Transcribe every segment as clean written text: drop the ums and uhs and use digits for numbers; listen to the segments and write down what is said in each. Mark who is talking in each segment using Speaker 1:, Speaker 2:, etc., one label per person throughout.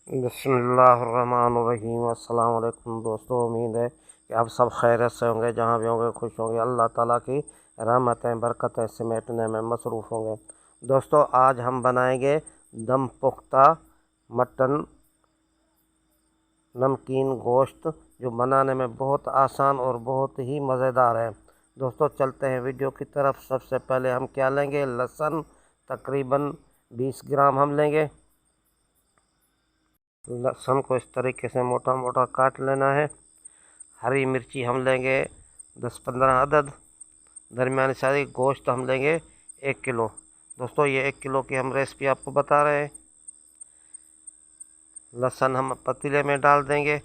Speaker 1: बिस्मिल्लाहिर्रहमानिर्रहीम। अस्सलाम वालेकुम दोस्तों, उम्मीद है कि आप सब खैरियत से होंगे, जहाँ भी होंगे खुश होंगे। अल्लाह ताला की रहमतें बरकतें समेटने में मसरूफ़ होंगे। दोस्तों, आज हम बनाएंगे दम पुख्ता मटन नमकीन गोश्त, जो बनाने में बहुत आसान और बहुत ही मज़ेदार है। दोस्तों, चलते हैं वीडियो की तरफ। सबसे पहले हम क्या लेंगे, लहसुन तकरीबन 20 ग्राम हम लेंगे। लहसुन को इस तरीके से मोटा मोटा काट लेना है। हरी मिर्ची हम लेंगे 10-15 अदद। दरमियानी साइज गोश्त हम लेंगे 1 किलो। दोस्तों, ये 1 किलो की हम रेसिपी आपको बता रहे हैं। लहसुन हम पतीले में डाल देंगे।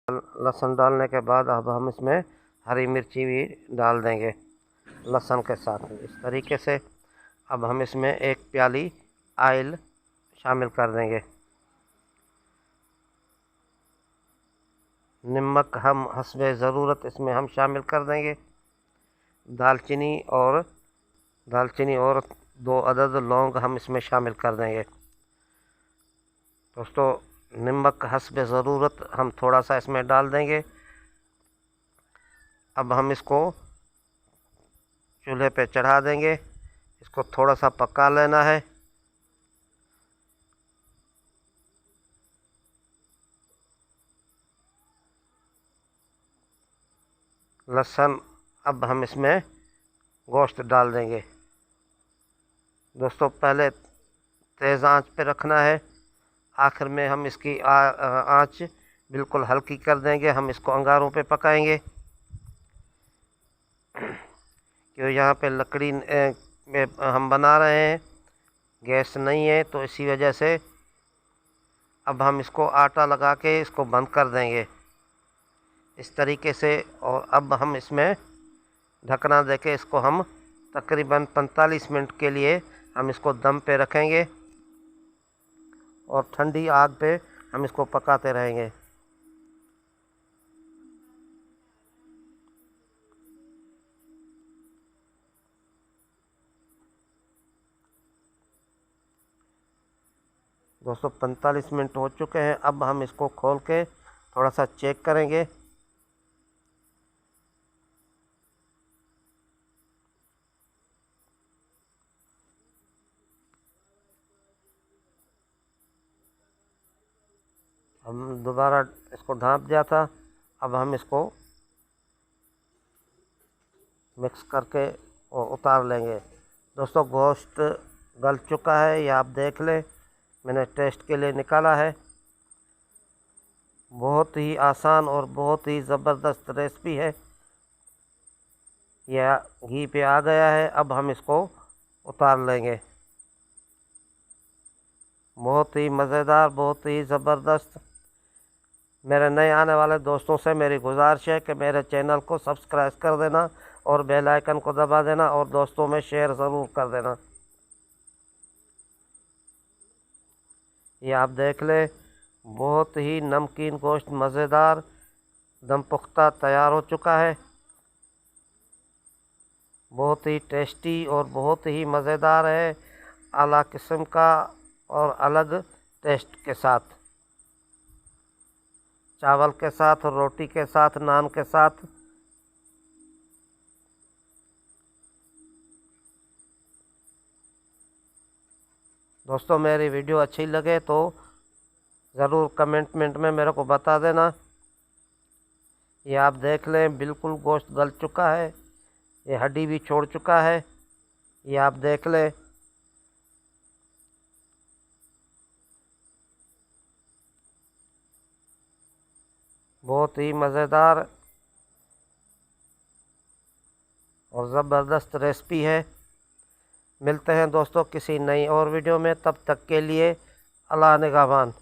Speaker 1: लहसुन डालने के बाद अब हम इसमें हरी मिर्ची भी डाल देंगे लहसुन के साथ इस तरीके से। अब हम इसमें 1 प्याली ऑयल शामिल कर देंगे। नमक हम हस्बे ज़रूरत इसमें हम शामिल कर देंगे। दालचीनी और 2 अदद लौंग हम इसमें शामिल कर देंगे। दोस्तों, नमक हस्बे ज़रूरत हम थोड़ा सा इसमें डाल देंगे। अब हम इसको चूल्हे पे चढ़ा देंगे। इसको थोड़ा सा पका लेना है। लहसुन अब हम इसमें गोश्त डाल देंगे। दोस्तों, पहले तेज़ आंच पे रखना है। आखिर में हम इसकी आंच बिल्कुल हल्की कर देंगे। हम इसको अंगारों पे पकाएंगे, क्योंकि यहाँ पे लकड़ी में हम बना रहे हैं, गैस नहीं है, तो इसी वजह से अब हम इसको आटा लगा के इसको बंद कर देंगे इस तरीके से। और अब हम इसमें ढकना देके इसको हम तकरीबन 45 मिनट के लिए हम इसको दम पे रखेंगे और ठंडी आग पे हम इसको पकाते रहेंगे। दोस्तों, 45 मिनट हो चुके हैं। अब हम इसको खोल के थोड़ा सा चेक करेंगे। हम दोबारा इसको ढाँप दिया था। अब हम इसको मिक्स करके उतार लेंगे। दोस्तों, गोश्त गल चुका है, ये आप देख लें। मैंने टेस्ट के लिए निकाला है। बहुत ही आसान और बहुत ही ज़बरदस्त रेसिपी है। यह घी पे आ गया है। अब हम इसको उतार लेंगे। बहुत ही मज़ेदार, बहुत ही ज़बरदस्त। मेरे नए आने वाले दोस्तों से मेरी गुजारिश है कि मेरे चैनल को सब्सक्राइब कर देना और बेल आइकन को दबा देना और दोस्तों में शेयर ज़रूर कर देना। ये आप देख ले, बहुत ही नमकीन गोश्त मज़ेदार दम पुख्ता तैयार हो चुका है। बहुत ही टेस्टी और बहुत ही मज़ेदार है, आला किस्म का और अलग टेस्ट के साथ। चावल के साथ, रोटी के साथ, नान के साथ। दोस्तों, मेरी वीडियो अच्छी लगे तो ज़रूर कमेंट में मेरे को बता देना। ये आप देख लें, बिल्कुल गोश्त गल चुका है। ये हड्डी भी छोड़ चुका है। ये आप देख लें। बहुत ही मज़ेदार और ज़बरदस्त रेसिपी है। मिलते हैं दोस्तों किसी नई और वीडियो में। तब तक के लिए अल्लाह निगहबान।